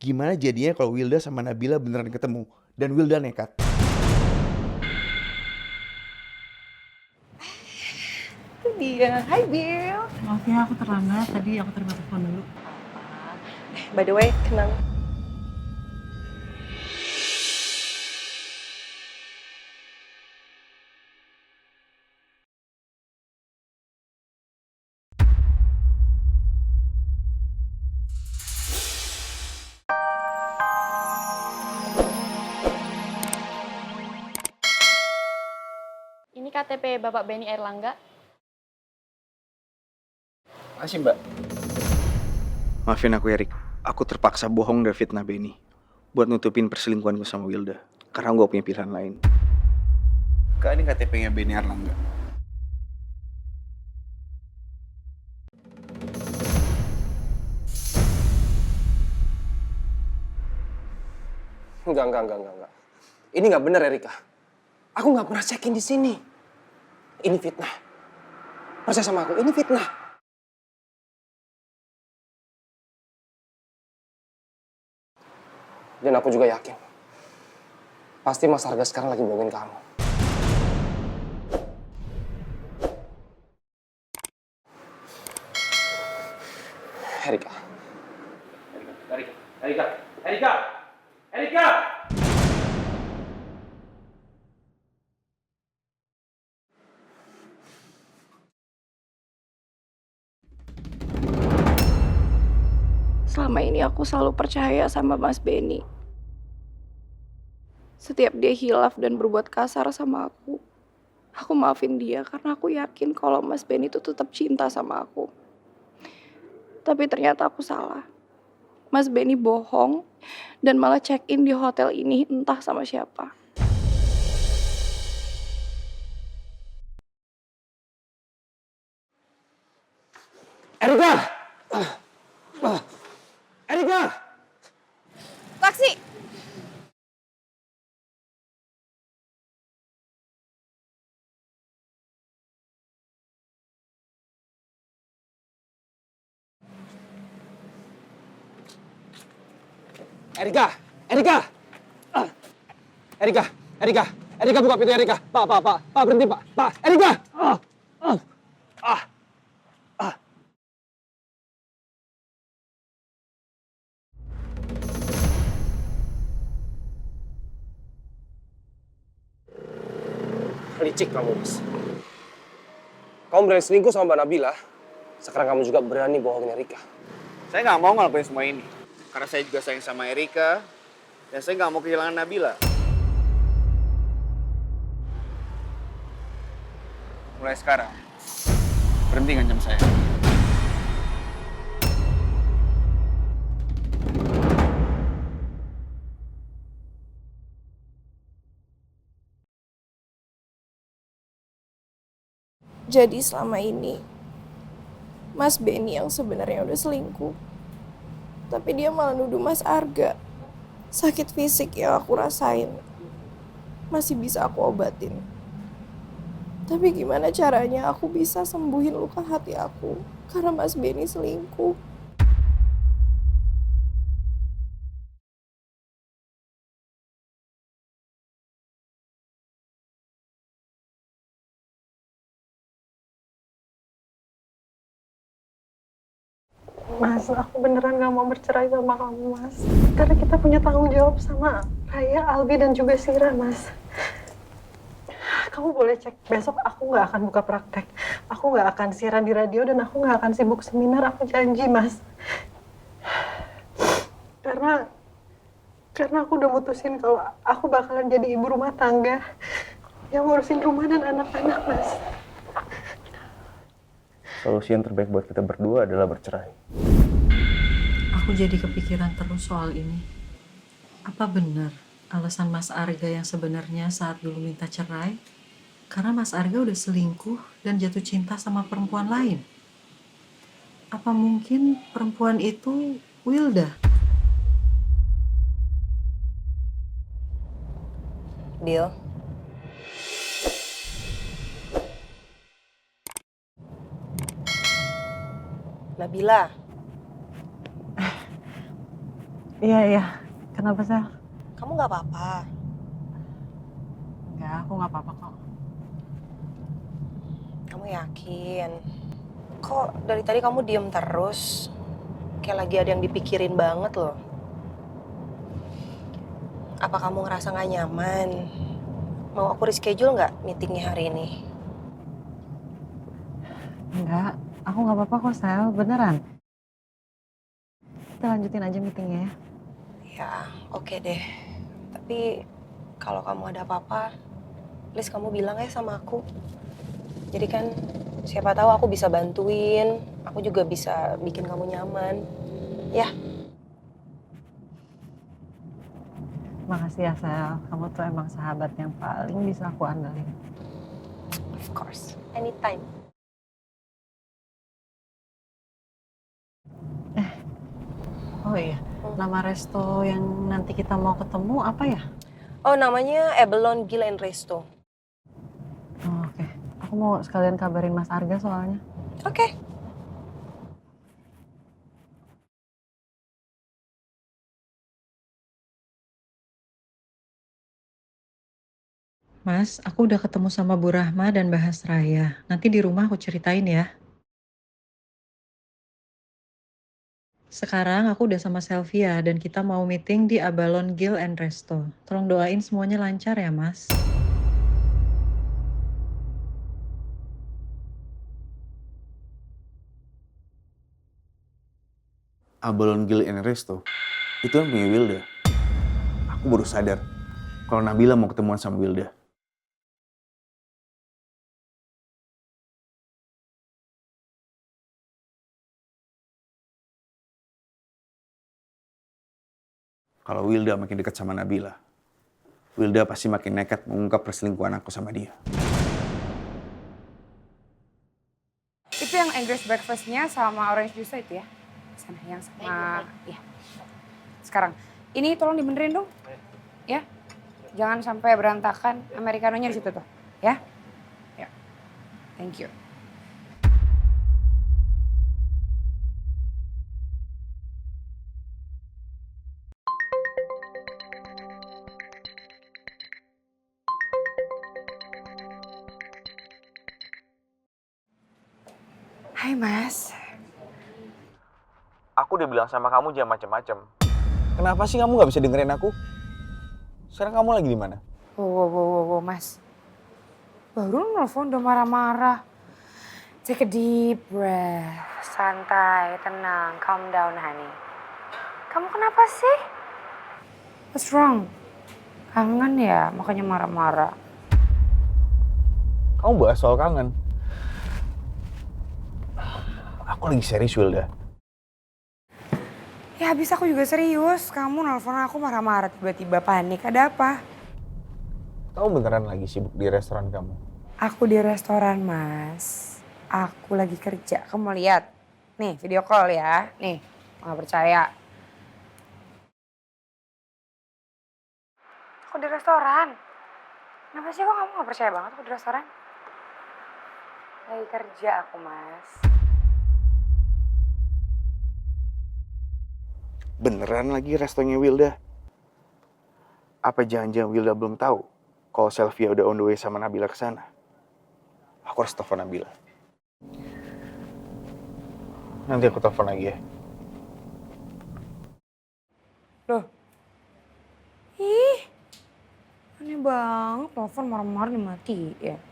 Gimana jadinya kalau Wilda sama Nabila beneran ketemu dan Wilda nekat? Itu dia. Hai Bill. Maaf ya aku terlambat, tadi aku terima telepon dulu. By the way, kenang. Ini KTP Bapak Benny Airlangga. Makasih mbak. Maafin aku Erik, aku terpaksa bohong dan fitnah Benny buat nutupin perselingkuhanku sama Wilda karena gue punya pilihan lain. Kak, ini KTP-nya Benny Airlangga. Enggak. Ini nggak benar, Erika. Aku nggak pernah check-in di sini. Ini fitnah. Percaya sama aku, ini fitnah. Dan aku juga yakin, pasti Mas Arga sekarang lagi bohongin kamu. Erika. Selama ini aku selalu percaya sama Mas Benny. Setiap dia hilaf dan berbuat kasar sama aku maafin dia karena aku yakin kalau Mas Benny itu tetap cinta sama aku. Tapi ternyata aku salah. Mas Benny bohong dan malah check-in di hotel ini entah sama siapa. Erika! Erika! Taksi! Erika! Erika! Erika! Erika! Erika buka pintu Erika! Pak berhenti Pak! Pak! Erika! Licik kamu, Mas. Kamu berani selingkuh sama Mbak Nabila, sekarang kamu juga berani bohongin Erika. Saya nggak mau ngelakuin semua ini karena saya juga sayang sama Erika dan saya nggak mau kehilangan Nabila. Mulai sekarang, berhenti ngancam saya. Jadi selama ini Mas Benny yang sebenarnya udah selingkuh. Tapi dia malah nuduh Mas Arga. Sakit fisik yang aku rasain masih bisa aku obatin. Tapi gimana caranya aku bisa sembuhin luka hati aku karena Mas Benny selingkuh. Mas, aku beneran gak mau bercerai sama kamu, Mas. Karena kita punya tanggung jawab sama Raya, Albi, dan juga Sira, Mas. Kamu boleh cek, besok aku gak akan buka praktek. Aku gak akan siaran di radio dan aku gak akan sibuk seminar, aku janji, Mas. Karena aku udah mutusin kalau aku bakalan jadi ibu rumah tangga yang ngurusin rumah dan anak-anak, Mas. Solusi yang terbaik buat kita berdua adalah bercerai. Aku jadi kepikiran terus soal ini. Apa benar alasan Mas Arga yang sebenarnya saat dulu minta cerai? Karena Mas Arga udah selingkuh dan jatuh cinta sama perempuan lain. Apa mungkin perempuan itu Wilda? Bill. Nabila. Iya, iya. Kenapa, Sel? Kamu nggak apa-apa? Enggak, aku nggak apa-apa kok. Kamu yakin? Kok dari tadi kamu diem terus? Kayak lagi ada yang dipikirin banget loh. Apa kamu ngerasa nggak nyaman? Mau aku reschedule nggak meetingnya hari ini? Enggak, aku nggak apa-apa kok, Sel. Beneran. Kita lanjutin aja meetingnya ya. Ya, oke deh. Tapi kalau kamu ada apa-apa, please kamu bilang ya sama aku. Jadi kan siapa tahu aku bisa bantuin, aku juga bisa bikin kamu nyaman. Ya, Makasih ya, Sel. Kamu tuh emang sahabat yang paling bisa aku andalin. of course. Anytime. Oh iya, nama resto yang nanti kita mau ketemu apa ya? Oh, namanya Abalone Grill and Resto. Oh, oke. Aku mau sekalian kabarin Mas Arga soalnya. Oke. Mas, aku udah ketemu sama Bu Rahma dan Bahas Raya. Nanti di rumah aku ceritain ya. Sekarang aku udah sama Selvia dan kita mau meeting di Abalone Grill and Resto. Tolong doain semuanya lancar ya, Mas. Abalone Grill and Resto, itu kan punya Wilda. Aku baru sadar kalau Nabila mau ketemuan sama Wilda. Kalau Wilda makin dekat sama Nabila, Wilda pasti makin nekat mengungkap perselingkuhan aku sama dia. Itu yang English breakfast-nya sama orange juice itu ya? Sana, yang sama, ya. Sekarang, ini tolong dibenerin dong, ya. Jangan sampai berantakan, americanonya di situ tuh, ya. Ya, thank you. Hai Mas. Aku udah bilang sama kamu jangan macem-macem. Kenapa sih kamu gak bisa dengerin aku? Sekarang kamu lagi di mana? Wow, Mas. Baru nelfon udah marah-marah. Take a deep breath. Santai, tenang, calm down honey. Kamu kenapa sih? What's wrong? Kangen ya, makanya marah-marah. Kamu bahas soal kangen. Aku lagi serius, Wilda. Ya habis aku juga serius. Kamu nelfon aku marah-marah tiba-tiba panik. Ada apa? Kamu beneran lagi sibuk di restoran kamu? Aku di restoran, Mas. Aku lagi kerja. Kamu mau lihat? Nih, video call ya. Nih, nggak percaya. Aku di restoran. Kenapa sih kok kamu nggak percaya banget aku di restoran? Lagi kerja aku, Mas. Beneran lagi restonya Wilda? Apa jangan-jangan Wilda belum tahu kalau Selvia udah on the way sama Nabila ke sana? Aku harus telepon Nabila. Nanti aku telepon lagi ya. Loh. Ih. Aneh banget, telepon marah-marah dimatiin.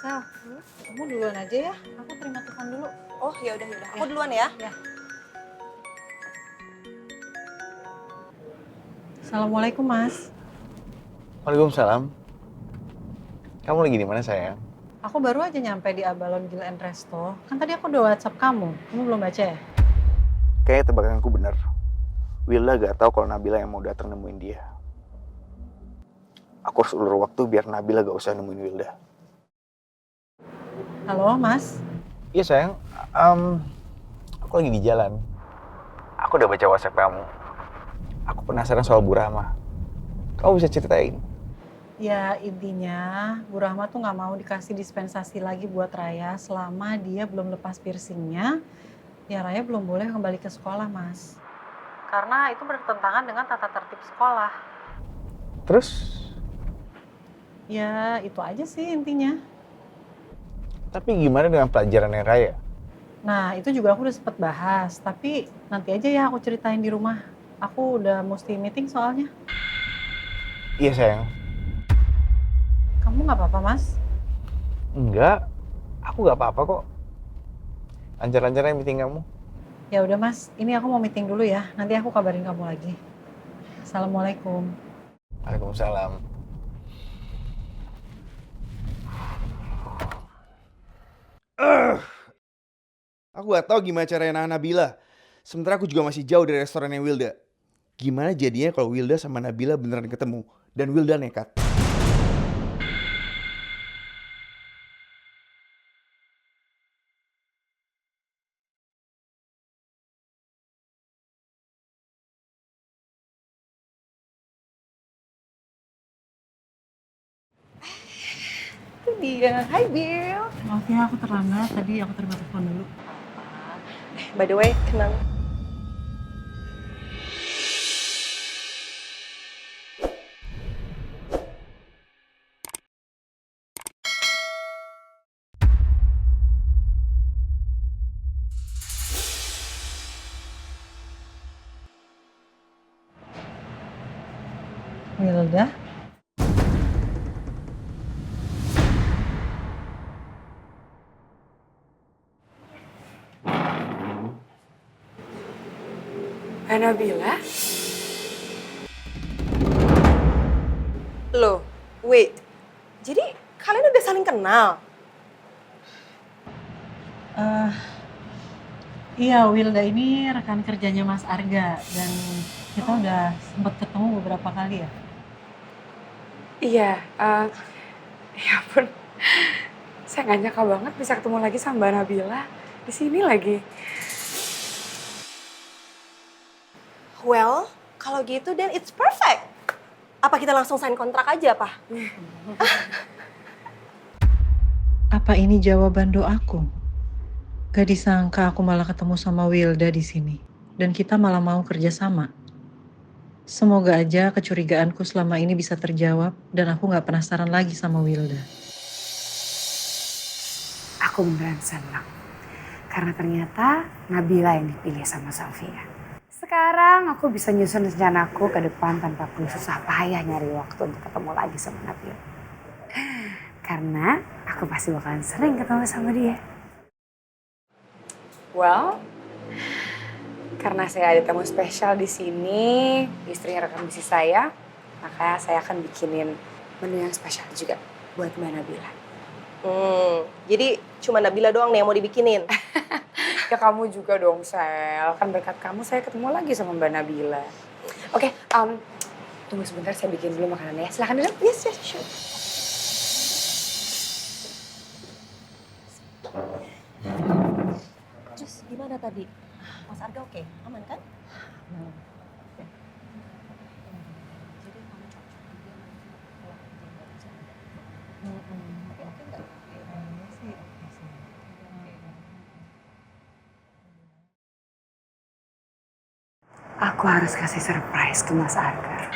Sel, kamu duluan aja ya. Aku terima telepon dulu. Oh, ya udah. Aku duluan ya. Assalamualaikum, Mas. Waalaikumsalam. Kamu lagi di mana, sayang? Aku baru aja nyampe di Abalone Grill and Resto. Kan tadi aku udah WhatsApp kamu. Kamu belum baca ya? Kayaknya tebakanku bener. Wilda gak tahu kalau Nabila yang mau datang nemuin dia. Aku harus ulur waktu biar Nabila gak usah nemuin Wilda. Halo, Mas. Iya, sayang. Aku lagi di jalan. Aku udah baca WhatsApp kamu. Aku penasaran soal Bu Rahma. Kamu bisa ceritain? Ya intinya Bu Rahma tuh nggak mau dikasih dispensasi lagi buat Raya selama dia belum lepas piercingnya. Ya Raya belum boleh kembali ke sekolah Mas. Karena itu bertentangan dengan tata tertib sekolah. Terus? Ya itu aja sih intinya. Tapi gimana dengan pelajarannya Raya? Nah itu juga aku udah sempet bahas. Tapi nanti aja ya aku ceritain di rumah. Aku udah mesti meeting soalnya. Iya sayang. Kamu nggak apa-apa Mas? Enggak, aku nggak apa-apa kok. Lancar-lancarnya meeting kamu. Ya udah Mas, ini aku mau meeting dulu ya. Nanti aku kabarin kamu lagi. Assalamualaikum. Waalaikumsalam. Aku gak tahu gimana caranya nahan Nabila. Sementara aku juga masih jauh dari restorannya Wilda. Gimana jadinya kalau Wilda sama Nabila beneran ketemu dan Wilda nekat? Itu dia. Hai Bill. Maaf ya aku terlambat, tadi aku terima telepon dulu. By the way, kenal. Wilda? Nabila? Loh, wait. Jadi kalian udah saling kenal? Iya, Wilda ini rekan kerjanya Mas Arga dan kita udah sempet ketemu beberapa kali ya. Iya, ya ampun. Saya nggak nyangka banget bisa ketemu lagi sama Mbak Nabila. Di sini lagi. Well, kalau gitu then it's perfect. Apa kita langsung sign kontrak aja, Pak? Apa ini jawaban doaku? Gak disangka aku malah ketemu sama Wilda di sini dan kita malah mau kerja sama. Semoga aja kecurigaanku selama ini bisa terjawab dan aku gak penasaran lagi sama Wilda. Aku beneran senang. Karena ternyata Nabila yang dipilih sama Sofia. Sekarang aku bisa nyusun rencanaku ke depan tanpa perlu susah payah nyari waktu untuk ketemu lagi sama Nabila. Karena aku pasti bakalan sering ketemu sama dia. Well, karena saya ada tamu spesial di sini, istrinya rekan bisnis saya, maka saya akan bikinin menu yang spesial juga buat Mbak Nabila. Jadi cuma Nabila doang nih yang mau dibikinin. Ya kamu juga dong, Sel. Kan berkat kamu saya ketemu lagi sama Mbak Nabila. Oke, tunggu sebentar saya bikin dulu makanannya ya. Silahkan dulu. Yes, yes, sure. Terus gimana tadi? Mas Arga oke? Aman kan? Aku harus kasih surprise ke Mas Arga.